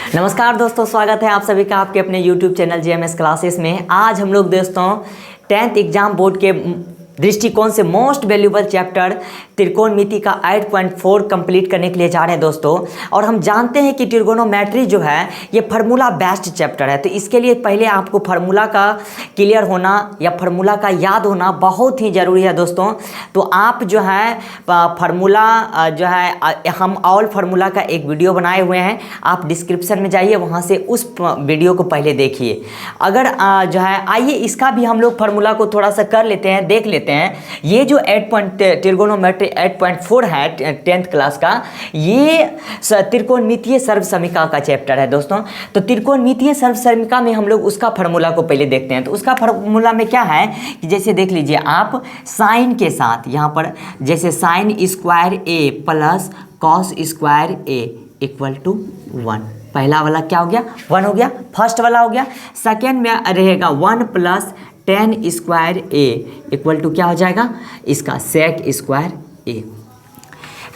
नमस्कार दोस्तों, स्वागत है आप सभी का आपके अपने YouTube चैनल GMS क्लासेस में। आज हम लोग दोस्तों 10th एग्जाम बोर्ड के दृष्टिकोण से मोस्ट वैल्यूबल चैप्टर त्रिकोणमिति का 8.4 कंप्लीट करने के लिए जा रहे हैं दोस्तों। और हम जानते हैं कि ट्रिगोनोमेट्री जो है ये फार्मूला बेस्ड चैप्टर है, तो इसके लिए पहले आपको फार्मूला का क्लियर होना या फार्मूला का याद होना बहुत ही ज़रूरी है दोस्तों। तो आप जो है फार्मूला जो है हम ऑल फार्मूला का एक वीडियो बनाए हुए हैं, आप डिस्क्रिप्शन में जाइए, वहाँ से उस वीडियो को पहले देखिए। अगर जो है आइए इसका भी हम लोग फार्मूला को थोड़ा सा कर लेते हैं, देख लेते हैं। ये जो ट्रिगोनोमेट्री 8.4 है 10th क्लास का, ये त्रिकोणमितीय सर्वसमीका का चैप्टर है दोस्तों। तो त्रिकोणमितीय सर्वसमीका में हम लोग उसका फार्मूला को पहले देखते हैं। तो उसका फार्मूला में क्या है कि जैसे देख लीजिए आप साइन के साथ यहाँ पर जैसे sine square A plus cos square A equal to 1। पहला वाला क्या हो गया, 1 हो गया, फर्स्ट वाला हो गया। सेकेंड में रहेगा 1 plus tan square A equal to क्या हो जाएगा, इसका सेक स्क्वायर ए।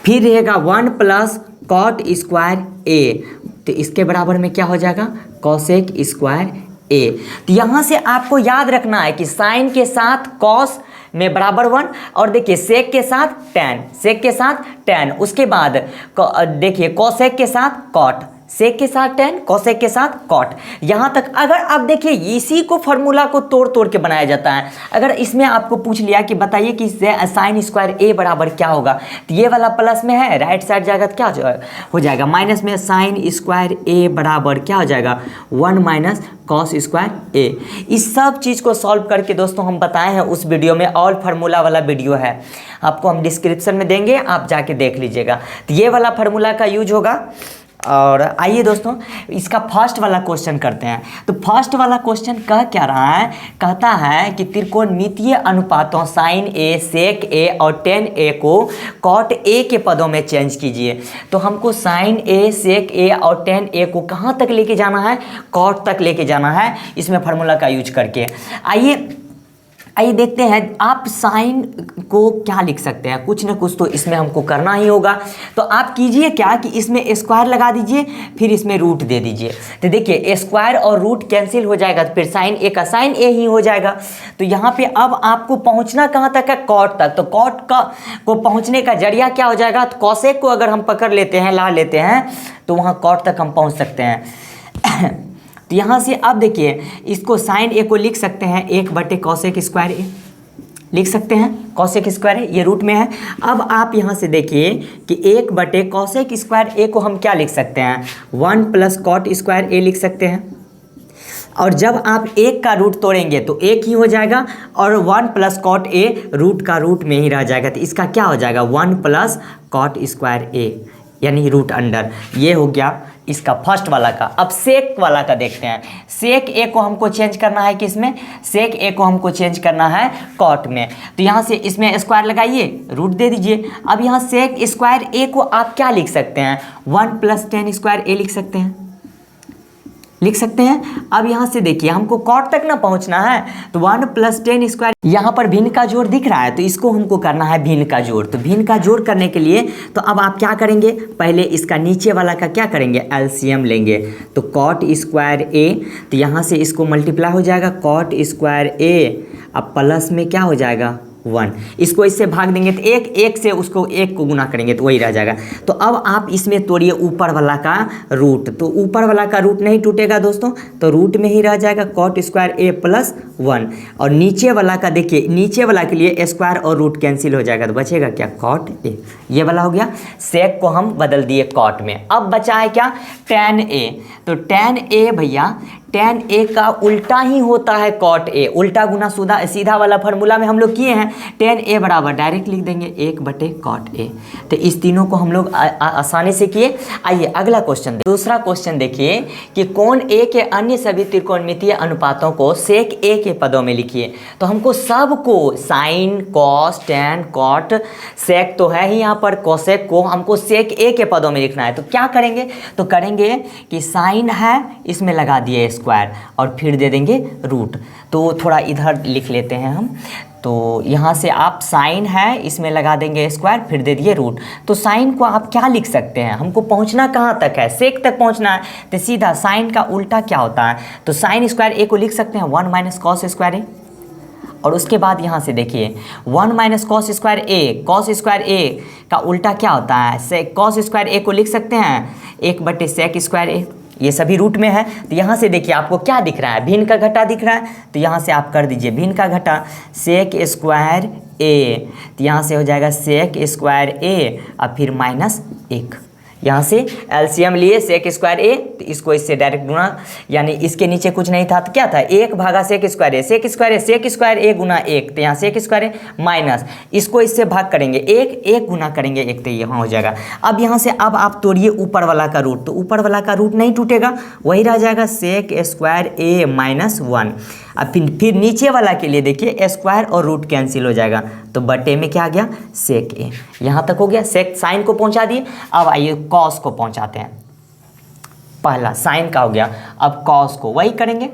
फिर रहेगा 1 प्लस कॉट स्क्वायर ए, तो इसके बराबर में क्या हो जाएगा, कॉसेक स्क्वायर ए। तो यहाँ से आपको याद रखना है कि साइन के साथ कॉस में बराबर 1, और देखिए सेक के साथ टेन, सेक के साथ टेन, उसके बाद देखिए कॉसेक के साथ कॉट, सेक के साथ टेन, कॉसेक के साथ कॉट। यहाँ तक अगर आप देखिए इसी को फार्मूला को तोड़ तोड़ के बनाया जाता है। अगर इसमें आपको पूछ लिया कि बताइए कि साइन स्क्वायर ए बराबर क्या होगा, तो ये वाला प्लस में है, राइट साइड जाएगा तो क्या हो जाएगा, माइनस में। साइन स्क्वायर ए बराबर क्या हो जाएगा, 1 माइनस कॉस स्क्वायर ए। इस सब चीज़ को सॉल्व करके दोस्तों हम बताए हैं उस वीडियो में, ऑल फार्मूला वाला वीडियो है, आपको हम डिस्क्रिप्शन में देंगे, आप जाके देख लीजिएगा। तो ये वाला फार्मूला का यूज होगा। और आइए दोस्तों इसका फर्स्ट वाला क्वेश्चन करते हैं। तो फर्स्ट वाला क्वेश्चन कह क्या रहा है, कहता है कि त्रिकोणमितीय अनुपातों साइन ए, सेक ए और टेन ए को कॉट ए के पदों में चेंज कीजिए। तो हमको साइन ए, सेक ए और टेन ए को कहाँ तक लेके जाना है, कॉट तक लेके जाना है, इसमें फार्मूला का यूज करके। आइए देखते हैं आप साइन को क्या लिख सकते हैं, कुछ ना कुछ तो इसमें हमको करना ही होगा। तो आप कीजिए क्या कि इसमें स्क्वायर लगा दीजिए, फिर इसमें रूट दे दीजिए। तो देखिए स्क्वायर और रूट कैंसिल हो जाएगा, तो फिर साइन ए का साइन ए ही हो जाएगा। तो यहाँ पे अब आपको पहुँचना कहाँ तक है, कॉट तक। तो कॉट का को पहुँचने का जरिया क्या हो जाएगा, तो कॉसेक को अगर हम पकड़ लेते हैं, ला लेते हैं, तो वहाँ कॉट तक हम पहुँच सकते हैं। तो यहाँ से अब देखिए इसको साइन ए को लिख सकते हैं 1 कॉसेक स्क्वायर ए, लिख सकते हैं कॉसेक स्क्वायर ए, ये रूट में है। अब आप यहाँ से देखिए कि 1 कॉसेक स्क्वायर ए को हम क्या लिख सकते हैं, 1 प्लस कॉट स्क्वायर ए लिख सकते हैं। और जब आप 1 का रूट तोड़ेंगे तो 1 ही हो जाएगा, और 1 प्लस कॉट ए रूट का रूट में ही रह जाएगा। तो इसका क्या हो जाएगा, 1 प्लस कॉट स्क्वायर ए यानी रूट अंडर। ये हो गया इसका फर्स्ट वाला का। अब सेक वाला का देखते हैं। सेक ए को हमको चेंज करना है किसमें, सेक ए को हमको चेंज करना है कॉट में। तो यहाँ से इसमें स्क्वायर लगाइए, रूट दे दीजिए। अब यहाँ सेक स्क्वायर ए को आप क्या लिख सकते हैं, 1 प्लस टेन स्क्वायर ए लिख सकते हैं, लिख सकते हैं। अब यहाँ से देखिए हमको कॉट तक ना पहुँचना है, तो 1 प्लस टेन स्क्वायर, यहाँ पर भिन्न का जोड़ दिख रहा है, तो इसको हमको करना है भिन्न का जोड़। तो भिन्न का जोड़ करने के लिए तो अब आप क्या करेंगे, पहले इसका नीचे वाला का क्या करेंगे, एलसीएम लेंगे। तो कॉट स्क्वायर ए, तो यहाँ से इसको मल्टीप्लाई हो जाएगा कॉट स्क्वायर ए, अब प्लस में क्या हो जाएगा 1, इसको इससे भाग देंगे तो 1 से उसको 1 को गुना करेंगे तो वही रह जाएगा। तो अब आप इसमें तोड़िए ऊपर वाला का रूट, तो ऊपर वाला का रूट नहीं टूटेगा दोस्तों, तो रूट में ही रह जाएगा कॉट स्क्वायर ए प्लस 1। और नीचे वाला का देखिए, नीचे वाला के लिए स्क्वायर और रूट कैंसिल हो जाएगा, तो बचेगा क्या, कॉट ए। ये वाला हो गया। सेक को हम बदल दिए कॉट में। अब बचा है क्या, टेन ए। तो टेन ए भैया, टेन ए का उल्टा ही होता है कॉट ए, उल्टा गुना सीधा वाला फार्मूला में हम लोग किए हैं। टेन ए बराबर डायरेक्ट लिख देंगे 1 कॉट ए। तो इस तीनों को हम लोग आसानी से किए। आइए अगला क्वेश्चन, दूसरा क्वेश्चन देखिए कि कोण ए के अन्य सभी त्रिकोणमितीय अनुपातों को सेक ए के पदों में लिखिए। तो हमको सबको साइन, कॉस, टेन, कॉट, सेक तो है ही यहाँ पर, कोसेक को हमको सेक ए के पदों में लिखना है। तो क्या करेंगे, तो करेंगे कि साइन है, इसमें लगा दिए स्क्वायर और फिर दे देंगे रूट। तो थोड़ा इधर लिख लेते हैं हम। तो यहाँ से आप साइन है इसमें लगा देंगे स्क्वायर, फिर दे दिए रूट। तो साइन को आप क्या लिख सकते हैं, हमको पहुँचना कहाँ तक है, सेक तक पहुँचना है, तो सीधा साइन का उल्टा क्या होता है, तो साइन स्क्वायर ए को लिख सकते हैं 1 माइनस कॉस स्क्वायर ए। और उसके बाद यहाँ से देखिए 1 माइनस कॉस स्क्वायर ए, कॉस स्क्वायर ए का उल्टा क्या होता है, सेक। कॉस स्क्वायर ए को लिख सकते हैं 1 सेक स्क्वायर ए। ये सभी रूट में है। तो यहाँ से देखिए आपको क्या दिख रहा है, भिन्न का घटा दिख रहा है, तो यहाँ से आप कर दीजिए भिन्न का घटा सेक स्क्वायर ए। तो यहाँ से हो जाएगा सेक स्क्वायर ए और फिर -1। यहाँ से एलसीएम लिए सेक स्क्वायर ए, तो इसको इससे डायरेक्ट गुना, यानी इसके नीचे कुछ नहीं था तो क्या था 1 भागा सेक square A, sec square A, sec square ए गुना 1, तो यहाँ सेक स्क्वायर ए माइनस इसको इससे भाग करेंगे 1 गुना करेंगे 1, तो यहाँ हो जाएगा। अब यहाँ से अब आप तोड़िए ऊपर वाला का रूट, तो ऊपर वाला का रूट नहीं टूटेगा, वही रह जाएगा सेक स्क्वायर ए -1। अब फिर नीचे वाला के लिए देखिए स्क्वायर और रूट कैंसिल हो जाएगा, तो बटे में क्या आ गया सेक ए। यहाँ तक हो गया, सेक साइन को पहुँचा दिए। अब आइए कॉस को पहुँचाते हैं। पहला साइन का हो गया, अब कॉस को वही करेंगे।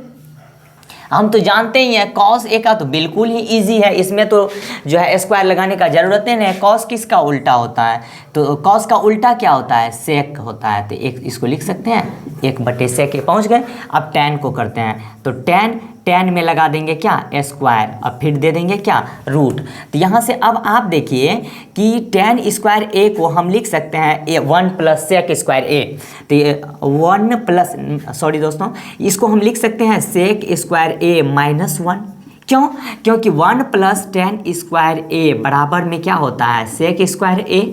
हम तो जानते ही हैं कॉस ए का तो बिल्कुल ही इजी है, इसमें तो जो है स्क्वायर लगाने का ज़रूरत नहीं है। कॉस किसका उल्टा होता है, तो कॉस का उल्टा क्या होता है, सेक होता है। तो एक इसको लिख सकते हैं 1/सेक। पहुंच गए। अब टैन को करते हैं, तो टैन में लगा देंगे क्या स्क्वायर और फिर दे देंगे क्या रूट। तो यहाँ से अब आप देखिए कि टैन स्क्वायर ए को हम लिख सकते हैं 1 सेक स्क्वायर ए। तो 1 सॉरी दोस्तों, इसको हम लिख सकते हैं सेक स्क्वायर ए -1। क्यों, क्योंकि 1 टैन स्क्वायर ए बराबर में क्या होता है सेक स्क्वायर ए।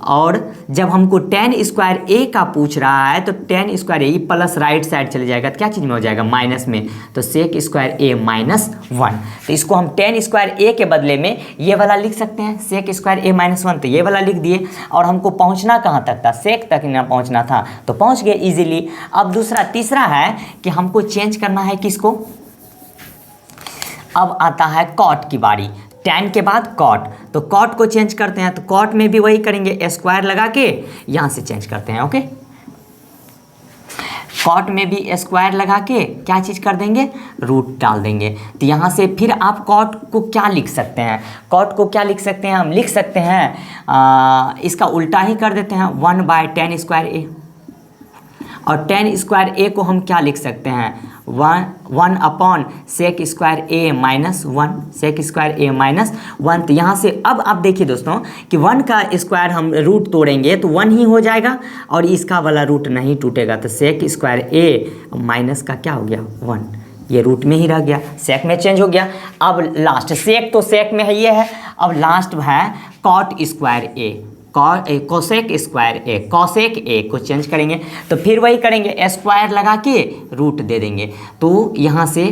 और जब हमको टैन स्क्वायर ए का पूछ रहा है तो tan square A plus right side चले जाएगा, तो क्या चीज़ में हो जाएगा माइनस में, तो सेक स्क्वायर ए -1। तो इसको हम टैन स्क्वायर ए के बदले में ये वाला लिख सकते हैं सेक स्क्वायर ए -1, तो ये वाला लिख दिए। और हमको पहुंचना कहाँ तक था, सेक तक ना पहुंचना था, तो पहुंच गए इजीली। अब तीसरा है कि हमको चेंज करना है किसको, अब आता है कॉट की बारी। टैन के बाद कॉट, तो कॉट को चेंज करते हैं, तो कॉट में भी वही करेंगे स्क्वायर लगा के यहाँ से चेंज करते हैं। ओके, कॉट में भी स्क्वायर लगा के क्या चीज़ कर देंगे, रूट डाल देंगे। तो यहाँ से फिर आप कॉट को क्या लिख सकते हैं, कॉट को क्या लिख सकते हैं, हम लिख सकते हैं इसका उल्टा ही कर देते हैं 1/टैन स्क्वायर ए। और टैन स्क्वायर ए को हम क्या लिख सकते हैं 1 सेक स्क्वायर ए -1, सेक स्क्वायर ए -1। तो यहाँ से अब आप देखिए दोस्तों कि 1 का स्क्वायर हम रूट तोड़ेंगे तो 1 ही हो जाएगा और इसका वाला रूट नहीं टूटेगा, तो सेक स्क्वायर ए माइनस का क्या हो गया 1, ये रूट में ही रह गया, सेक में चेंज हो गया। अब लास्ट सेक तो सेक में है ये है, अब लास्ट है cot square A, cosec square A, cosec A को चेंज करेंगे, तो फिर वही करेंगे स्क्वायर लगा के रूट दे देंगे। तो यहाँ से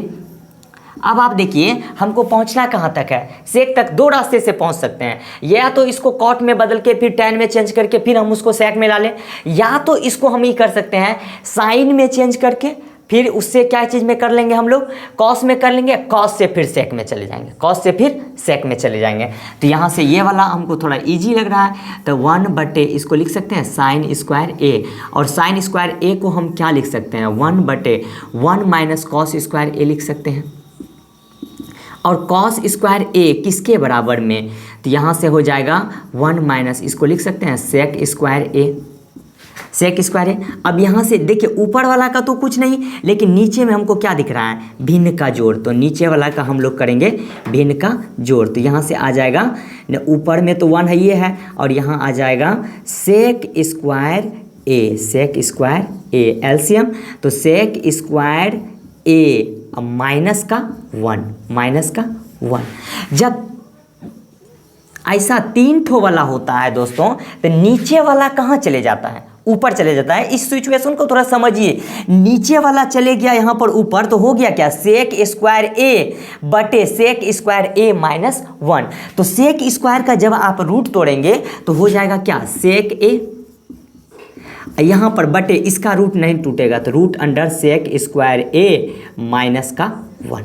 अब आप देखिए हमको पहुँचना कहाँ तक है, सेक तक 2 रास्ते से पहुँच सकते हैं, या तो इसको कॉट में बदल के फिर टैन में चेंज करके फिर हम उसको सेक में डालें, या तो इसको हम ये कर सकते हैं साइन में चेंज करके फिर उससे क्या चीज़ में कर लेंगे हम लोग, कॉस में कर लेंगे, कॉस से फिर सेक में चले जाएंगे, कॉस से फिर सेक में चले जाएंगे। तो यहाँ से ये वाला हमको थोड़ा इजी लग रहा है, तो 1 इसको लिख सकते हैं साइन स्क्वायर ए, और साइन स्क्वायर ए को हम क्या लिख सकते हैं 1/1 कॉस स्क्वायर ए लिख सकते हैं। और कॉस स्क्वायर ए किसके बराबर में, तो यहाँ से हो जाएगा 1 इसको लिख सकते हैं सेक स्क्वायर ए, सेक स्क्वायर है। अब यहाँ से देखिए ऊपर वाला का तो कुछ नहीं, लेकिन नीचे में हमको क्या दिख रहा है भिन्न का जोड़, तो नीचे वाला का हम लोग करेंगे भिन्न का जोड़। तो यहाँ से आ जाएगा, ऊपर में तो 1 है ये है, और यहाँ आ जाएगा sec square A, sec square A LCM, तो सेक स्क्वायर ए माइनस का 1। जब ऐसा 3 ठो वाला होता है दोस्तों, तो नीचे वाला कहाँ चले जाता है, ऊपर चले जाता है। इस सिचुएशन को थोड़ा समझिए, नीचे वाला चले गया यहाँ पर ऊपर, तो हो गया क्या सेक स्क्वायर ए बटे सेक स्क्वायर ए -1। तो सेक स्क्वायर का जब आप रूट तोड़ेंगे तो हो जाएगा क्या सेक ए, यहाँ पर बटे इसका रूट नहीं टूटेगा, तो रूट अंडर सेक स्क्वायर ए -1।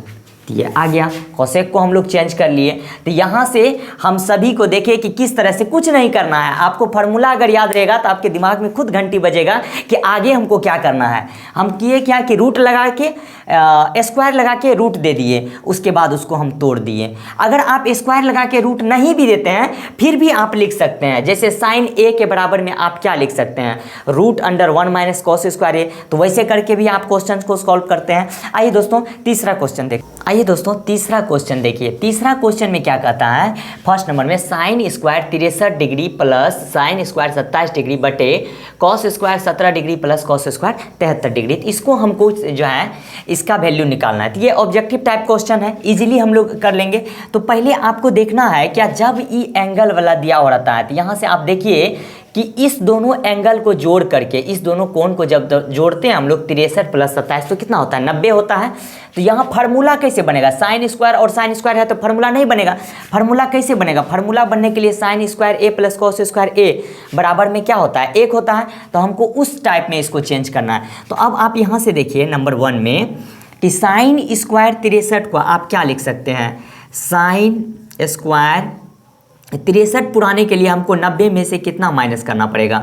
तो ये आ गया। कोसेक को हम लोग चेंज कर लिए। तो यहाँ से हम सभी को देखें कि किस तरह से, कुछ नहीं करना है आपको, फार्मूला अगर याद रहेगा तो आपके दिमाग में खुद घंटी बजेगा कि आगे हमको क्या करना है। हम किए क्या कि रूट लगा के स्क्वायर लगा के रूट दे दिए, उसके बाद उसको हम तोड़ दिए। अगर आप स्क्वायर लगा के रूट नहीं भी देते हैं फिर भी आप लिख सकते हैं, जैसे साइन ए के बराबर में आप क्या लिख सकते हैं, root under 1 minus cos square A. तो वैसे करके भी आप क्वेश्चन को सॉल्व करते हैं। आइए दोस्तों तीसरा क्वेश्चन देखिए। आइए दोस्तों तीसरा क्वेश्चन देखिए। तीसरा क्वेश्चन में क्या कहता है, फर्स्ट नंबर में sine square 63 degree plus sine square 27 degree बटे cos square 17 degree plus cos square 73 degree. तो इसको हमको जो है इसका वैल्यू निकालना है। तो ये ऑब्जेक्टिव टाइप क्वेश्चन है, इजीली हम लोग कर लेंगे। तो पहले आपको देखना है क्या, जब ई एंगल वाला दिया हो रहता है तो यहाँ से आप देखिए कि इस दोनों एंगल को जोड़ करके, इस दोनों कोण को जब जोड़ते हैं हम लोग 63 प्लस 27 तो कितना होता है, 90 होता है। तो यहाँ फार्मूला कैसे बनेगा, साइन स्क्वायर और साइन स्क्वायर है तो फार्मूला नहीं बनेगा। फार्मूला कैसे बनेगा, फार्मूला बनने के लिए sign square A plus cos square ए बराबर में क्या होता है, 1 होता है। तो हमको उस टाइप में इसको चेंज करना है। तो अब आप यहाँ से देखिए नंबर 1 में कि साइन स्क्वायर 63 को आप क्या लिख सकते हैं, साइन स्क्वायर 63 पुराने के लिए हमको 90 में से कितना माइनस करना पड़ेगा,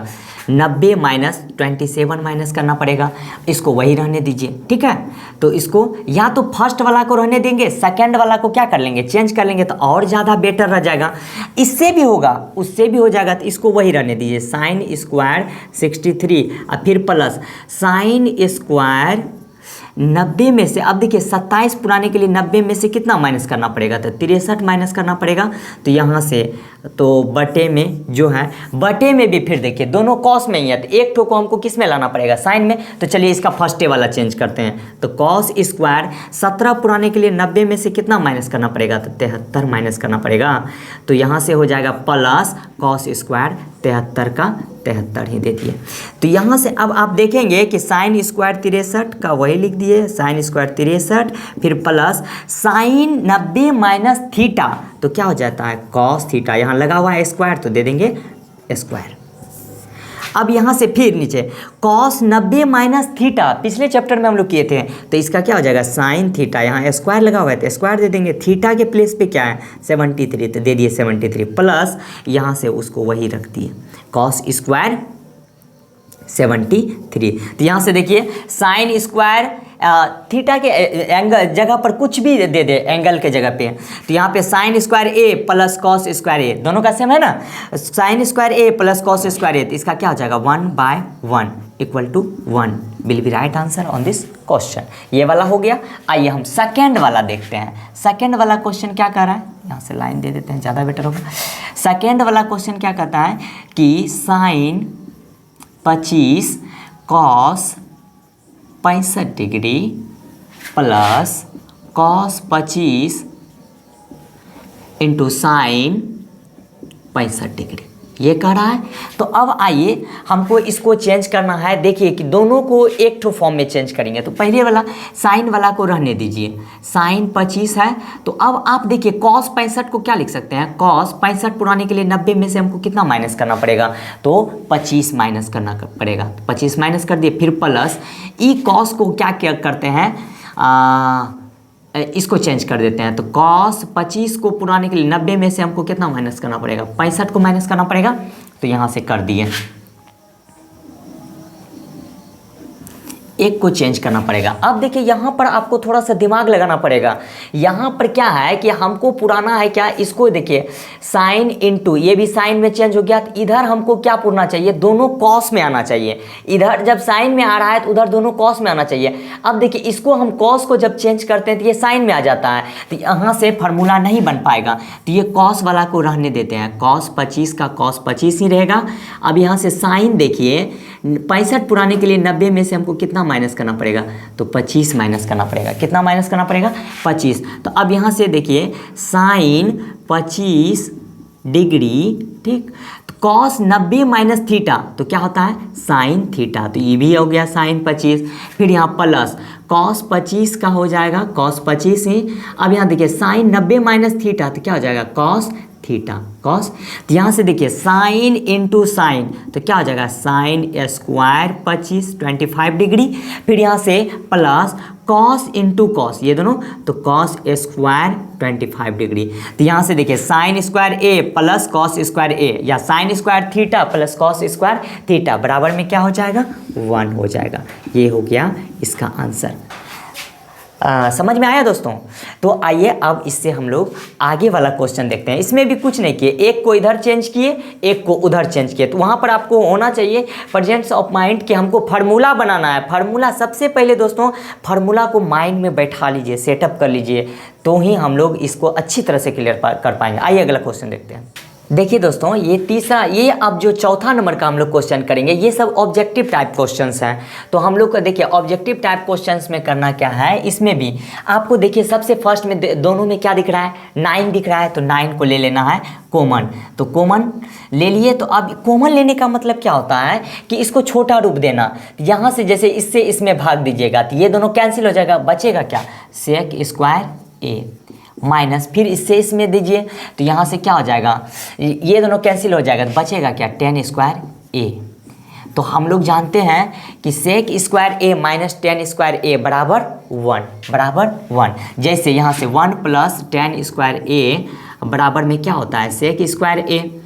90 माइनस 27 माइनस करना पड़ेगा। इसको वही रहने दीजिए, ठीक है। तो इसको या तो फर्स्ट वाला को रहने देंगे, सेकंड वाला को क्या कर लेंगे, चेंज कर लेंगे, तो और ज़्यादा बेटर रह जाएगा। इससे भी होगा, उससे भी हो जाएगा, तो इसको वही रहने दीजिए, साइन स्क्वायर 63 और फिर प्लस साइन स्क्वायर 90 में से, अब देखिए 27 पुराने के लिए 90 में से कितना माइनस करना पड़ेगा, तो 63 माइनस करना पड़ेगा। तो यहाँ से तो बटे में जो है, बटे में भी फिर देखिए दोनों कॉस में ही है, तो एक ठो को हमको किस में लाना पड़ेगा, साइन में। तो चलिए इसका फर्स्ट वाला चेंज करते हैं। तो कॉस स्क्वायर 17 पुराने के लिए 90 में से कितना माइनस करना पड़ेगा, तो 73 माइनस करना पड़ेगा। तो यहाँ से हो जाएगा प्लस कॉस स्क्वायर 73 का 73 ही दे दिए। तो यहाँ से अब आप देखेंगे कि साइन स्क्वायर 63 का वही लिख दिए, साइन स्क्वायर 63 फिर प्लस साइन 90 माइनस थीटा, तो क्या हो जाता है कॉस थीटा। यहाँ लगा हुआ है स्क्वायर तो दे देंगे स्क्वायर। अब यहाँ से फिर नीचे कॉस 90 माइनस थीटा, पिछले चैप्टर में हम लोग किए थे, तो इसका क्या हो जाएगा साइन थीटा। यहाँ स्क्वायर लगा हुआ है तो स्क्वायर दे देंगे, थीटा के प्लेस पे क्या है 73, तो दे दिए 73 प्लस यहाँ से उसको वही रख दिए कॉस स्क्वायर 73। तो यहाँ से देखिए साइन स्क्वायर थीटा के एंगल जगह पर कुछ भी दे दे एंगल के जगह पे, तो यहाँ पे sine square A plus cos square A दोनों का सेम है ना, sine square A plus cos square A, तो इसका क्या हो जाएगा 1/1 equal to 1 will be right answer on this question. ये वाला हो गया। आइए हम सेकेंड वाला देखते हैं। सेकेंड वाला क्वेश्चन क्या कर रहा है, यहाँ से लाइन दे देते हैं ज़्यादा बेटर होगा। सेकेंड वाला क्वेश्चन क्या कहता है कि sine 25 cos 65 degree plus cos 25 into sine 65 degree, ये कह रहा है। तो अब आइए हमको इसको चेंज करना है। देखिए कि दोनों को एक ठो फॉर्म में चेंज करेंगे। तो पहले वाला साइन वाला को रहने दीजिए, साइन 25 है। तो अब आप देखिए कॉस 65 को क्या लिख सकते हैं, कॉस 65 पुराने के लिए 90 में से हमको कितना माइनस करना पड़ेगा, तो 25 माइनस करना पड़ेगा। तो 25 माइनस कर दिए, फिर प्लस ई कॉस को क्या करते हैं, इसको चेंज कर देते हैं। तो कॉस 25 को पुराने के लिए 90 में से हमको कितना माइनस करना पड़ेगा, 65 को माइनस करना पड़ेगा। तो यहाँ से कर दिए, एक को चेंज करना पड़ेगा। अब देखिए यहाँ पर आपको थोड़ा सा दिमाग लगाना पड़ेगा। यहाँ पर क्या है कि हमको पुराना है क्या, इसको देखिए साइन इंटू, ये भी साइन में चेंज हो गया। तो इधर हमको क्या पुरना चाहिए, दोनों कॉस में आना चाहिए। इधर जब साइन में आ रहा है तो उधर दोनों कॉस में आना चाहिए। अब देखिए इसको हम कॉस को जब चेंज करते हैं तो ये साइन में आ जाता है, तो यहाँ से फार्मूला नहीं बन पाएगा। तो ये कॉस वाला को रहने देते हैं, कॉस 25 का कॉस 25 ही रहेगा। अब यहाँ से साइन देखिए 65 पुराने के लिए 90 में से हमको कितना माइनस करना पड़ेगा, तो 25 माइनस करना पड़ेगा। कितना माइनस करना पड़ेगा, 25। तो अब यहाँ से देखिए साइन 25 डिग्री, ठीक, तो कॉस 90 माइनस थीटा, तो क्या होता है साइन थीटा। तो ये भी हो गया साइन 25। फिर यहाँ प्लस कॉस 25 का हो जाएगा कॉस 25 ही। अब यहाँ देखिए साइन 90 माइनस थीटा, तो क्या हो जाएगा कॉस थीटा कॉस। तो यहाँ से देखिए साइन इंटू साइन, तो क्या हो जाएगा साइन स्क्वायर 25 डिग्री, फिर यहाँ से प्लस कॉस इंटू कॉस, ये दोनों तो कॉस स्क्वायर 25 डिग्री। तो यहाँ से देखिए sign square A plus cos square ए या sign square theta plus cos square theta बराबर में क्या हो जाएगा 1 हो जाएगा। ये हो गया इसका आंसर। समझ में आया दोस्तों? तो आइए अब इससे हम लोग आगे वाला क्वेश्चन देखते हैं। इसमें भी कुछ नहीं किए, एक को इधर चेंज किए एक को उधर चेंज किए। तो वहाँ पर आपको होना चाहिए प्रेजेंस ऑफ माइंड कि हमको फार्मूला बनाना है। फार्मूला सबसे पहले दोस्तों फार्मूला को माइंड में बैठा लीजिए, सेटअप कर लीजिए, तो ही हम लोग इसको अच्छी तरह से क्लियर कर पाएंगे। आइए अगला क्वेश्चन देखते हैं। देखिए दोस्तों ये तीसरा, ये अब जो चौथा नंबर का हम लोग क्वेश्चन करेंगे ये सब ऑब्जेक्टिव टाइप क्वेश्चंस हैं। तो हम लोग को देखिए ऑब्जेक्टिव टाइप क्वेश्चंस में करना क्या है, इसमें भी आपको देखिए सबसे फर्स्ट में दोनों में क्या दिख रहा है 9 दिख रहा है, तो 9 को ले लेना है कॉमन। तो कॉमन ले लिए, तो अब कॉमन लेने का मतलब क्या होता है कि इसको छोटा रूप देना। यहाँ से जैसे इससे इसमें भाग दीजिएगा तो ये दोनों कैंसिल हो जाएगा, बचेगा क्या सेक स्क्वायर ए माइनस, फिर इससे इसमें दीजिए तो यहाँ से क्या हो जाएगा ये दोनों कैंसिल हो जाएगा, तो बचेगा क्या 10 स्क्वायर ए। तो हम लोग जानते हैं कि सेक स्क्वायर ए माइनस 10 स्क्वायर ए बराबर 1 जैसे यहाँ से 1 प्लस 10 स्क्वायर ए बराबर में क्या होता है सेक स्क्वायर ए।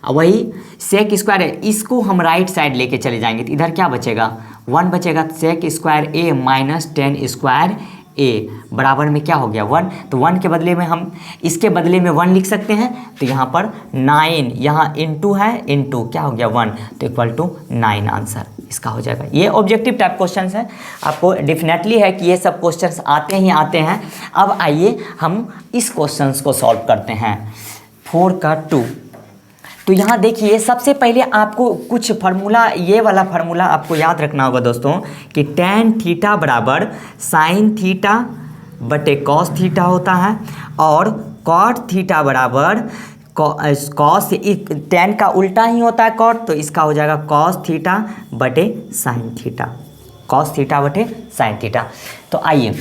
वही सेक स्क्वायर ए इसको हम राइट साइड लेके चले जाएंगे तो इधर क्या बचेगा 1 बचेगा, सेक स्क्वायर ए माइनस 10 स्क्वायर ए बराबर में क्या हो गया 1। तो 1 के बदले में हम इसके बदले में 1 लिख सकते हैं, तो यहाँ पर 9 यहाँ इंटू है, इंटू क्या हो गया 1, तो इक्वल टू 9 आंसर इसका हो जाएगा। ये ऑब्जेक्टिव टाइप क्वेश्चंस हैं, आपको डेफिनेटली है कि ये सब क्वेश्चंस आते ही आते हैं। अब आइए हम इस क्वेश्चंस को सॉल्व करते हैं 4 का 2। तो यहाँ देखिए सबसे पहले आपको कुछ फार्मूला, ये वाला फार्मूला आपको याद रखना होगा दोस्तों कि tan थीटा बराबर साइन थीटा बटे कॉस थीटा होता है, और कॉट थीटा बराबर कॉस, tan का उल्टा ही होता है कॉट, तो इसका हो जाएगा कॉस थीटा बटे साइन थीटा, कॉस थीटा बटे साइन थीटा। तो आइए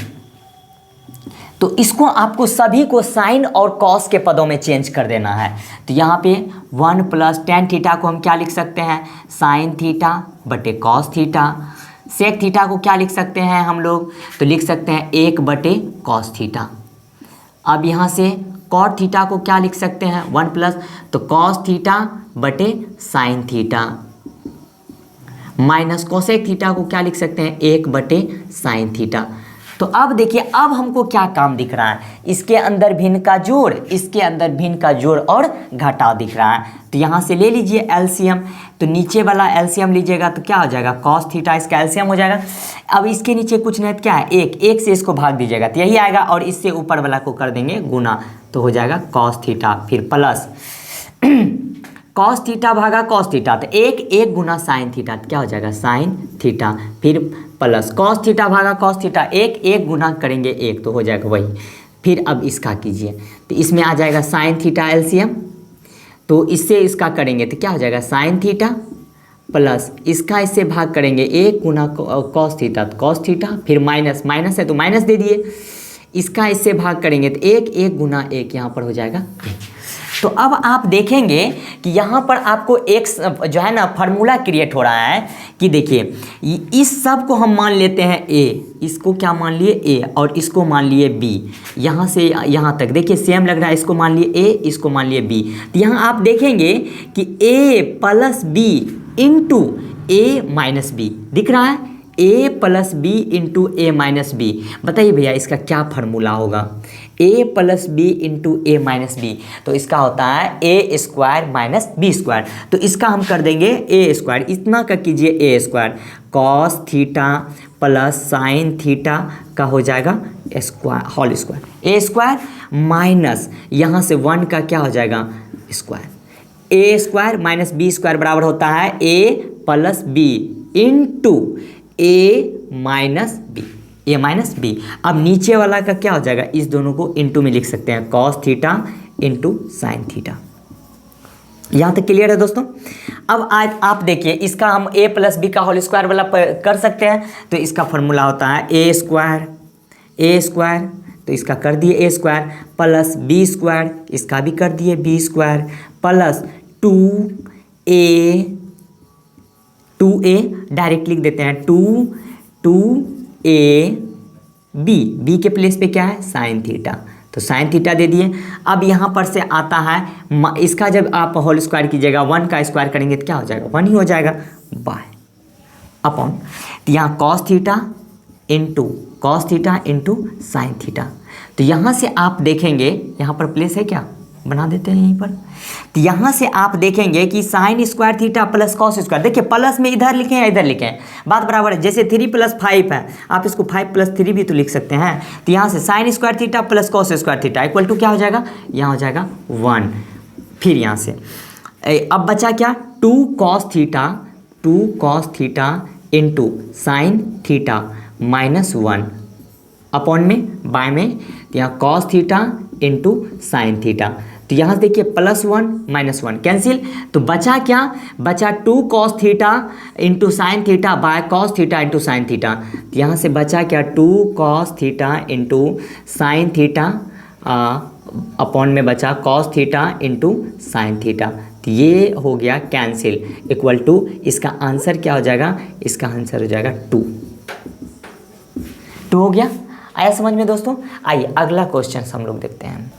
तो इसको आपको सभी को साइन और कॉस के पदों में चेंज कर देना है। तो यहाँ पे 1 प्लस tan थीटा को हम क्या लिख सकते हैं साइन थीटा बटे कॉस थीटा। सेक थीटा को क्या लिख सकते हैं हम लोग, तो लिख सकते हैं 1 बटे कॉस थीटा। अब यहाँ से कॉट थीटा को क्या लिख सकते हैं 1 प्लस, तो कॉस थीटा बटे sine theta, minus cosec theta को क्या लिख सकते हैं 1 बटे साइन थीटा। तो अब देखिए अब हमको क्या काम दिख रहा है, इसके अंदर भिन्न का जोड़, इसके अंदर भिन्न का जोड़ और घटाव दिख रहा है। तो यहाँ से ले लीजिए एलसीएम, तो नीचे वाला एलसीएम लीजिएगा तो क्या हो जाएगा कॉस थीटा, इसका एलसीएम हो जाएगा। अब इसके नीचे कुछ नहीं क्या है 1 से इसको भाग दीजिएगा तो यही आएगा, और इससे ऊपर वाला को कर देंगे गुना, तो हो जाएगा कॉस थीटा, फिर प्लस कॉस थीटा भागा कॉस थीटा, तो 1 गुना साइन थीटा, तो क्या हो जाएगा साइन थीटा, फिर प्लस कॉस थीटा भागा कॉस थीटा, 1 गुना करेंगे 1 तो हो जाएगा वही। फिर अब इसका कीजिए तो इसमें आ जाएगा साइन थीटा एलसीएम, तो इससे इसका करेंगे तो क्या हो जाएगा साइन थीटा प्लस इसका इससे भाग करेंगे 1 गुना कॉस थीटा, तो कॉस थीटा, फिर माइनस है तो माइनस दे दिए, इसका इससे भाग करेंगे तो 1 गुना 1 यहाँ पर हो जाएगा 1। तो अब आप देखेंगे कि यहाँ पर आपको एक जो है ना फार्मूला क्रिएट हो रहा है कि देखिए इस सब को हम मान लेते हैं a, इसको क्या मान लिए a और इसको मान लिए b, यहाँ से यहाँ तक देखिए सेम लग रहा है, इसको मान लिए a इसको मान लिए b। तो यहाँ आप देखेंगे कि a plus B into A minus B दिख रहा है, a plus B into A minus B. बताइए भैया इसका क्या फार्मूला होगा, a plus B into A minus B, तो इसका होता है A square minus B square. तो इसका हम कर देंगे ए स्क्वायर, इतना का कीजिए A square, cos theta plus sine theta का हो जाएगा square whole square, A square minus यहाँ से 1 का क्या हो जाएगा square, A square minus B square बराबर होता है A plus B into A minus B, A minus B. अब नीचे वाला का क्या हो जाएगा, इस दोनों को इंटू में लिख सकते हैं cos theta into sine theta. यहाँ तक क्लियर है दोस्तों। अब आज आप देखिए इसका हम a प्लस बी का होल स्क्वायर वाला कर सकते हैं, तो इसका फॉर्मूला होता है ए स्क्वायर तो इसका कर दिए ए स्क्वायर प्लस बी स्क्वायर, इसका भी कर दिए B square plus 2a direct लिख देते हैं 2a बी के प्लेस पे क्या है साइन थीटा, तो साइन थीटा दे दिए। अब यहाँ पर से आता है इसका जब आप होल स्क्वायर कीजिएगा 1 का स्क्वायर करेंगे तो क्या हो जाएगा 1 ही हो जाएगा बाय अपॉन, तो यहाँ cos theta into sine theta. तो यहाँ से आप देखेंगे यहाँ पर प्लेस है क्या, बना देते हैं यहीं पर। तो यहाँ से आप देखेंगे कि sign square theta plus cos square, देखिए प्लस में इधर लिखें या इधर लिखें बात बराबर है। जैसे 3 + 5 है, आप इसको 5 + 3 भी तो लिख सकते हैं। तो यहाँ से sine square theta plus cos square theta equal to क्या हो जाएगा, यहाँ हो जाएगा 1। फिर यहाँ से अब बचा क्या 2 cos theta into sine theta -1 upon में बाय में, तो यहाँ cos theta into sine theta. तो यहाँ से देखिए +1 -1 कैंसिल, तो बचा क्या, बचा 2 cos theta into sine theta by cos theta into sine theta. तो यहाँ से बचा क्या 2 cos theta into sine theta upon में बचा cos theta into sine theta. तो ये हो गया कैंसिल इक्वल टू, इसका आंसर क्या हो जाएगा, इसका आंसर हो जाएगा 2 हो गया। आया समझ में दोस्तों। आइए अगला क्वेश्चन हम लोग देखते हैं।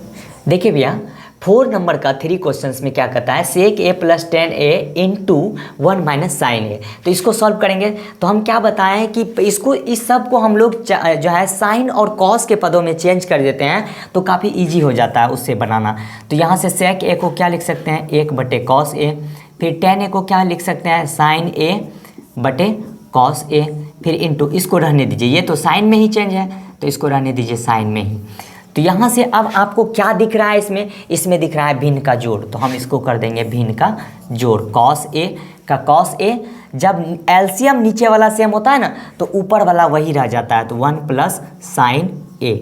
देखिए भैया 4 नंबर का 3 क्वेश्चंस में क्या कहता है, sec a + 10a into 1 - sine a। तो इसको सॉल्व करेंगे तो हम क्या बताएं कि इसको इस सब को हम लोग जो है साइन और कॉस के पदों में चेंज कर देते हैं तो काफ़ी इजी हो जाता है उससे बनाना। तो यहाँ से सेक a को क्या लिख सकते हैं 1/cos a, फिर 10a को क्या लिख सकते हैं साइन a/cos a, फिर इंटू इसको रहने दीजिए, ये तो साइन में ही चेंज है तो इसको रहने दीजिए साइन में ही। तो यहाँ से अब आपको क्या दिख रहा है, इसमें दिख रहा है भिन्न का जोड़, तो हम इसको कर देंगे भिन्न का जोड़। cos a का cos a, जब एलसीएम नीचे वाला सेम होता है ना तो ऊपर वाला वही रह जाता है, तो 1 + sin a।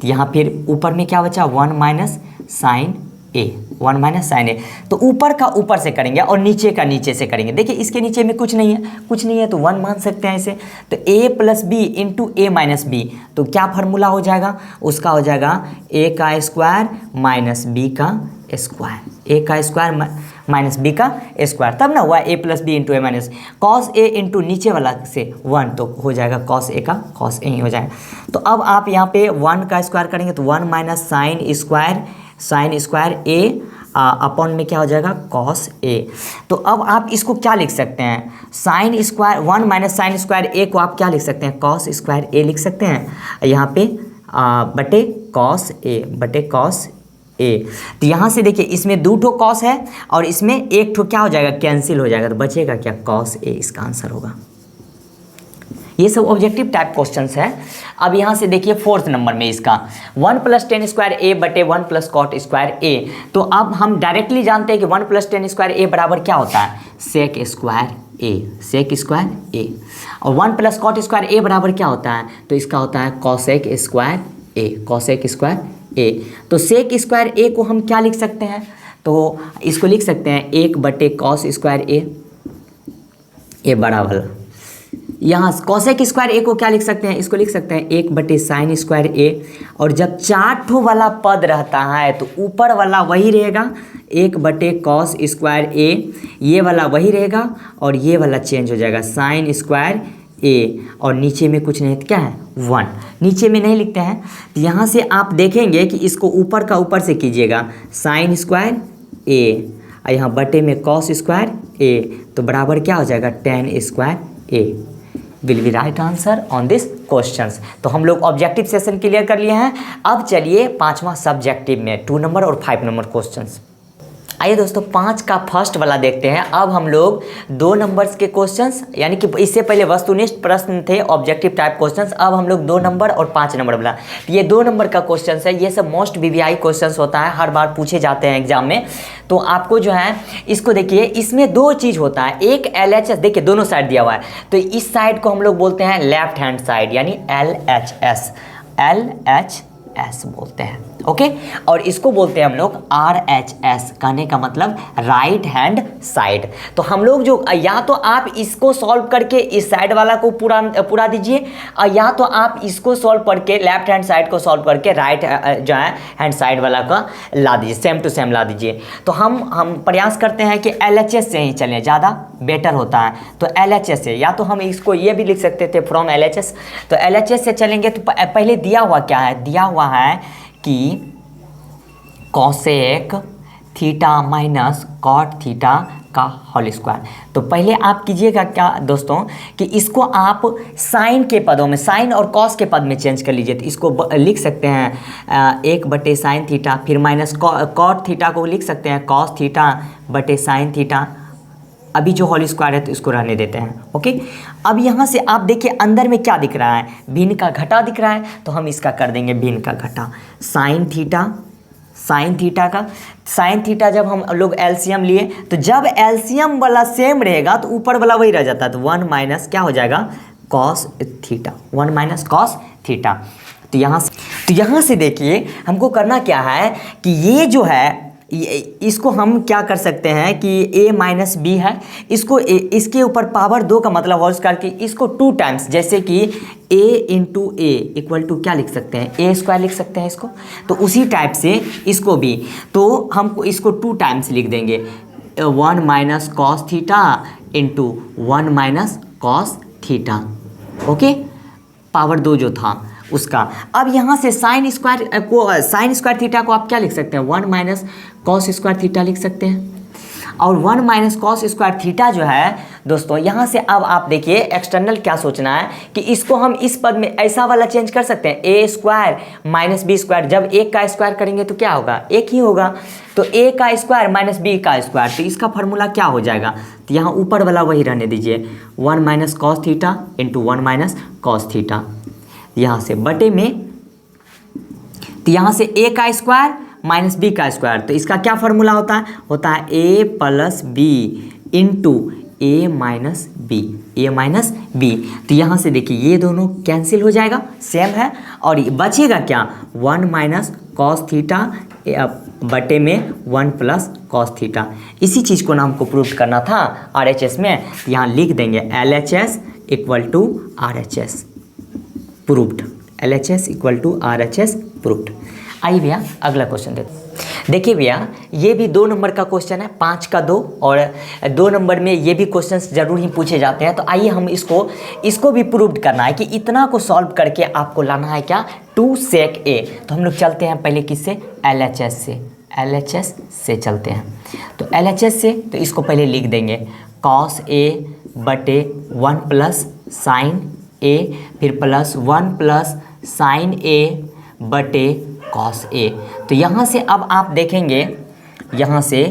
तो यहाँ फिर ऊपर में क्या बचा 1 - sin a, 1 - sin a। तो ऊपर का ऊपर से करेंगे और नीचे का नीचे से करेंगे। देखिए इसके नीचे में कुछ नहीं है तो 1 मान सकते हैं इसे। तो a + b into a - b, तो क्या फार्मूला हो जाएगा, उसका हो जाएगा a का स्क्वायर - b का स्क्वायर, a का स्क्वायर - b का स्क्वायर, तब ना हुआ a + b into a - cos a into नीचे वाला से 1, तो हो जाएगा cos a का cos a ही हो जाएगा। तो अब आप यहाँ पे 1 का स्क्वायर करेंगे तो 1 - sin स्क्वायर a अपॉन में क्या हो जाएगा cos a। तो अब आप इसको क्या लिख सकते हैं, sine square 1 - sin square a को आप क्या लिख सकते हैं cos स्क्वायर a लिख सकते हैं यहाँ पे बटे cos a। तो यहाँ से देखिए इसमें 2 ठो cos है और इसमें 1 ठो क्या हो जाएगा कैंसिल हो जाएगा, तो बचेगा क्या cos a, इसका आंसर होगा। ये सब ऑब्जेक्टिव टाइप क्वेश्चंस है। अब यहाँ से देखिए 4th नंबर में इसका 1 + 10 स्क्वायर a बटे 1 + cot स्क्वायर a। तो अब हम डायरेक्टली जानते हैं कि 1 + 10 स्क्वायर a बराबर क्या होता है सेक स्क्वायर a, और 1 + cot स्क्वायर a बराबर क्या होता है, तो इसका होता है cosec स्क्वायर a। तो सेक स्क्वायर a को हम क्या लिख सकते हैं, तो इसको लिख सकते हैं 1/cos स्क्वायर a बड़ा वाला। यहाँ cosec स्क्वायर a को क्या लिख सकते हैं, इसको लिख सकते हैं 1/sin स्क्वायर a। और जब 4 ठो वाला पद रहता है तो ऊपर वाला वही रहेगा 1/cos स्क्वायर a, ये वाला वही रहेगा और ये वाला चेंज हो जाएगा sin स्क्वायर a, और नीचे में कुछ नहीं तो क्या है 1, नीचे में नहीं लिखते हैं। तो यहाँ से आप देखेंगे कि इसको ऊपर का ऊपर से कीजिएगा sin स्क्वायर a, यहाँ बटे में cos स्क्वायर a, तो बराबर क्या हो जाएगा tan square a will be right answer on this questions. तो हम लोग ऑब्जेक्टिव सेशन क्लियर कर लिए हैं। अब चलिए 5वां सब्जेक्टिव में 2 नंबर और 5 नंबर क्वेश्चंस। आइए दोस्तों 5 का फर्स्ट वाला देखते हैं। अब हम लोग 2 नंबर्स के क्वेश्चंस, यानी कि इससे पहले वस्तुनिष्ठ प्रश्न थे ऑब्जेक्टिव टाइप क्वेश्चंस, अब हम लोग 2 नंबर और 5 नंबर वाला। ये 2 नंबर का क्वेश्चंस है, ये सब मोस्ट वीवीआई क्वेश्चंस होता है, हर बार पूछे जाते हैं एग्जाम में। तो आपको जो है इसको देखिए, इसमें 2 चीज़ होता है, एक LHS, देखिए दोनों साइड दिया हुआ है, तो इस साइड को हम लोग बोलते हैं लेफ्ट हैंड साइड यानी LHS बोलते हैं, ओके। और इसको बोलते हैं हम लोग RHS, कहने का मतलब राइट हैंड साइड। तो हम लोग जो या तो आप इसको सॉल्व करके इस साइड वाला को पूरा दीजिए, और या तो आप इसको सॉल्व करके लेफ्ट हैंड साइड को सॉल्व करके राइट जो है हैंड साइड वाला का ला दीजिए, सेम टू सेम ला दीजिए। तो हम प्रयास करते हैं कि LHS से ही चलें, ज़्यादा बेटर होता है। तो LHS से, या तो हम इसको ये भी लिख सकते थे फ्रॉम LHS। तो LHS से चलेंगे तो पहले दिया हुआ क्या है, दिया हुआ है कि cosec theta minus cot theta का होल स्क्वायर। तो पहले आप कीजिएगा क्या दोस्तों कि इसको आप साइन के पदों में, साइन और कॉस के पद में चेंज कर लीजिए। तो इसको लिख सकते हैं 1/sin थीटा, फिर माइनस कॉट थीटा को लिख सकते हैं कॉस थीटा बटे साइन थीटा। अभी जो होल स्क्वायर है तो इसको रहने देते हैं, ओके। अब यहाँ से आप देखिए अंदर में क्या दिख रहा है, भिन्न का घटा दिख रहा है, तो हम इसका कर देंगे भिन्न का घटा। साइन थीटा का साइन थीटा जब हम लोग एलसीएम लिए, तो जब एलसीएम वाला सेम रहेगा तो ऊपर वाला वही रह जाता है, तो 1 माइनस क्या हो जाएगा cos theta, 1 minus cos theta. तो यहाँ से देखिए हमको करना क्या है कि ये जो है इसको हम क्या कर सकते हैं कि a माइनस बी है, इसको इसके ऊपर पावर 2 का मतलब होल स्क्वायर की इसको 2 टाइम्स, जैसे कि a into A equal to क्या लिख सकते हैं, ए स्क्वायर लिख सकते हैं इसको। तो उसी टाइप से इसको भी, तो हमको इसको 2 टाइम्स लिख देंगे, 1 minus cos theta into 1 minus cos theta, okay, power 2 जो था उसका। अब यहाँ से साइन स्क्वायर थीटा को आप क्या लिख सकते हैं, 1 माइनस कॉस स्क्वायर थीटा लिख सकते हैं। और 1 माइनस कॉस स्क्वायर थीटा जो है दोस्तों, यहाँ से अब आप देखिए एक्सटर्नल क्या सोचना है कि इसको हम इस पद में ऐसा वाला चेंज कर सकते हैं, ए स्क्वायर माइनस बी स्क्वायर। जब एक का स्क्वायर करेंगे तो क्या होगा, एक ही होगा। तो ए का स्क्वायर माइनस बी का स्क्वायर, तो इसका फार्मूला क्या हो जाएगा, तो यहाँ ऊपर वाला वही रहने दीजिए, 1 minus cos theta into 1 minus cos theta. यहाँ से बटे में, तो यहाँ से ए का स्क्वायर माइनस बी का स्क्वायर, तो इसका क्या फार्मूला होता है A plus B into A minus B. तो यहाँ से देखिए ये दोनों कैंसिल हो जाएगा, सेम है, और बचेगा क्या, 1 माइनस कॉस थीटा बटे में 1 प्लस कॉस थीटा। इसी चीज़ को ना हमको प्रूव करना था RHS में, यहाँ लिख देंगे LHS equal to RHS proved, LHS equal to RHS proved. आइए भैया अगला क्वेश्चन देखिए भैया, ये भी 2 नंबर का क्वेश्चन है, 5 का 2, और 2 नंबर में ये भी क्वेश्चंस जरूर ही पूछे जाते हैं। तो आइए हम इसको भी प्रूव्ड करना है कि इतना को सॉल्व करके आपको लाना है क्या, 2 sec a। तो हम लोग चलते हैं पहले किससे, LHS से चलते हैं। तो LHS से, तो इसको पहले लिख देंगे cos a बटे 1 प्लस साइन a, फिर प्लस 1 प्लस साइन a बटे कॉस a। तो यहाँ से अब आप देखेंगे यहाँ से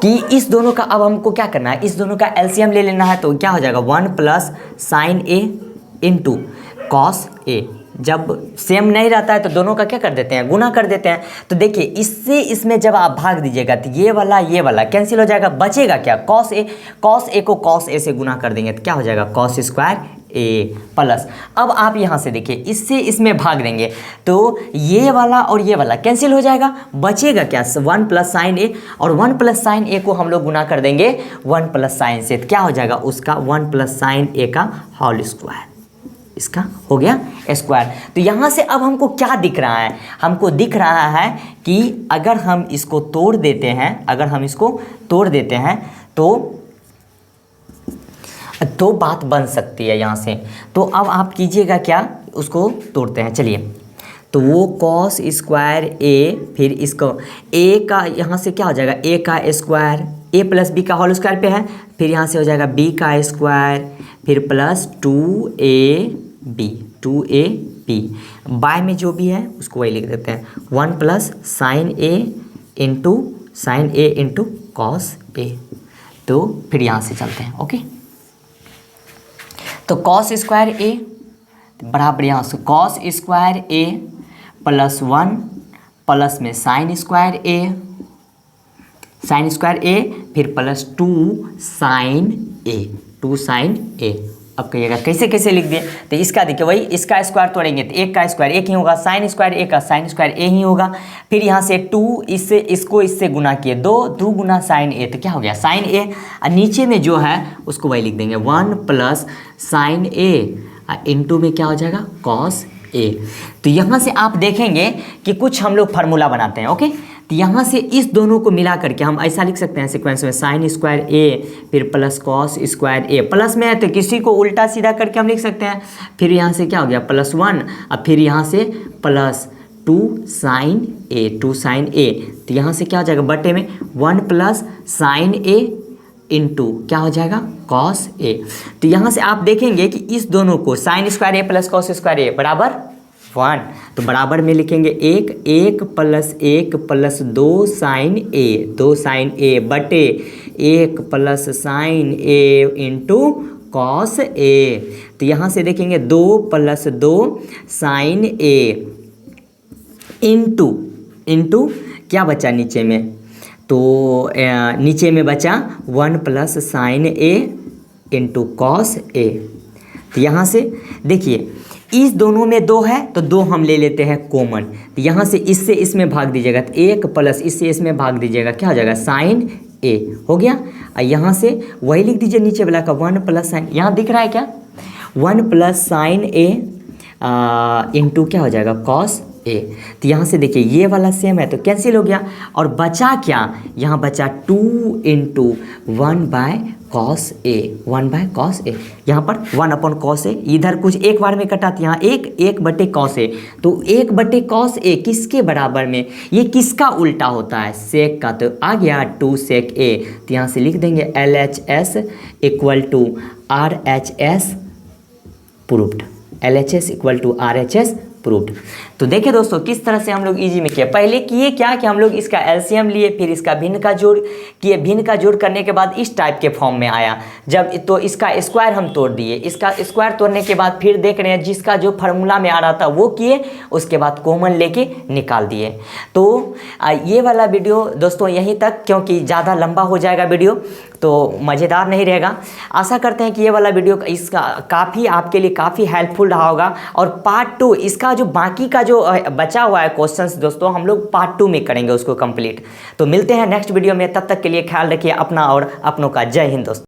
कि इस दोनों का अब हमको क्या करना है, इस दोनों का एलसीएम ले लेना है। तो क्या हो जाएगा, 1 plus sign a into cos a। जब सेम नहीं रहता है तो दोनों का क्या कर देते हैं, गुना कर देते हैं। तो देखिए इससे इसमें जब आप भाग दीजिएगा तो ये वाला कैंसिल हो जाएगा, बचेगा क्या, कॉस ए को कॉस ए से गुना कर देंगे तो क्या हो जाएगा, कॉस स्क्वायर ए प्लस। अब आप यहाँ से देखिए इससे इसमें भाग देंगे तो ये वाला और ये वाला कैंसिल हो जाएगा, बचेगा क्या, 1 प्लस साइन ए, और 1 प्लस साइन ए को हम लोग गुना कर देंगे 1 प्लस साइन से, तो क्या हो जाएगा उसका 1 प्लस साइन ए का होल स्क्वायर, इसका हो गया स्क्वायर। तो यहाँ से अब हमको क्या दिख रहा है, हमको दिख रहा है कि अगर हम इसको तोड़ देते हैं तो बात बन सकती है यहाँ से। तो अब आप कीजिएगा क्या, उसको तोड़ते हैं, चलिए। तो वो कॉस स्क्वायर ए, फिर इसको ए का यहाँ से क्या हो जाएगा, ए का स्क्वायर, ए प्लस बी का होल स्क्वायर पे है, फिर यहाँ से हो जाएगा बी का स्क्वायर, फिर प्लस 2ab, बाय में जो भी है उसको वही लिख देते हैं, 1 plus sign A into cos A. तो फिर यहाँ से चलते हैं, ओके। तो कॉस स्क्वायर ए बराबर यहाँ से cos square A plus 1 plus में साइन स्क्वायर ए, फिर प्लस 2 साइन ए। अब कहिएगा कैसे कैसे लिख दिए, तो इसका देखिए वही इसका स्क्वायर तोड़ेंगे तो एक का स्क्वायर एक ही होगा, साइन स्क्वायर एक का साइन स्क्वायर ए ही होगा। फिर यहाँ से 2 इससे इसको इससे गुना किए 2 गुना साइन ए, तो क्या हो गया साइन ए। और नीचे में जो है उसको वही लिख देंगे 1 प्लस साइन ए इंटू में क्या हो जाएगा कॉस ए। तो यहाँ से आप देखेंगे कि कुछ हम लोग फार्मूला बनाते हैं। ओके, तो यहाँ से इस दोनों को मिला करके हम ऐसा लिख सकते हैं सीक्वेंस में साइन स्क्वायर ए फिर plus cos square A, plus में है तो किसी को उल्टा सीधा करके हम लिख सकते हैं। फिर यहाँ से क्या हो गया +1 और फिर यहाँ से +2 साइन ए 2 साइन ए, तो यहाँ से क्या हो जाएगा बटे में 1 प्लस साइन ए इंटू क्या हो जाएगा कॉस ए। तो यहाँ से आप देखेंगे कि इस दोनों को sign square A plus cos square ए बराबर 1, तो बराबर में लिखेंगे 1 प्लस 1 प्लस 2 साइन ए बटे 1 plus sign A into cos A. तो यहाँ से देखेंगे 2 प्लस 2 साइन ए इंटू क्या बचा नीचे में, तो नीचे में बचा 1 plus sign A into cos A. तो यहाँ से देखिए इस दोनों में 2 है तो 2 हम ले लेते हैं कॉमन, तो यहाँ से इससे इसमें भाग दीजिएगा तो 1 प्लस इससे इसमें भाग दीजिएगा क्या हो जाएगा साइन ए हो गया। और यहाँ से वही लिख दीजिए नीचे वाला का 1 प्लस साइन, यहाँ दिख रहा है क्या 1 प्लस साइन ए इंटू क्या हो जाएगा कॉस ए। तो यहाँ से देखिए ये वाला सेम है तो कैंसिल हो गया और बचा क्या, यहाँ बचा 2 into 1 by cos A, 1 by cos A, यहाँ पर 1 अपॉन कॉस ए, इधर कुछ एक बार में कटा तो यहाँ 1 बटे कॉस ए, तो 1 बटे कॉस ए किसके बराबर में, ये किसका उल्टा होता है सेक का, तो आ गया 2 सेक ए। तो यहाँ से लिख देंगे LHS equal to RHS proved, LHS equal to RHS proved. तो देखिए दोस्तों किस तरह से हम लोग इजी में किए, पहले किए क्या कि हम लोग इसका एलसीएम लिए फिर इसका भिन्न का जोड़ किए, भिन्न का जोड़ करने के बाद इस टाइप के फॉर्म में आया जब, तो इसका स्क्वायर हम तोड़ दिए, इसका स्क्वायर तोड़ने के बाद फिर देख रहे हैं जिसका जो फार्मूला में आ रहा था वो किए, उसके बाद कॉमन लेके निकाल दिए। तो ये वाला वीडियो दोस्तों यहीं तक, क्योंकि ज़्यादा लंबा हो जाएगा वीडियो तो मज़ेदार नहीं रहेगा। आशा करते हैं कि ये वाला वीडियो इसका काफ़ी आपके लिए काफ़ी हेल्पफुल रहा होगा। और पार्ट 2 इसका जो बाकी का जो बचा हुआ है क्वेश्चंस दोस्तों हम लोग पार्ट 2 में करेंगे उसको कंप्लीट। तो मिलते हैं नेक्स्ट वीडियो में, तब तक के लिए ख्याल रखिए अपना और अपनों का। जय हिंद दोस्तों।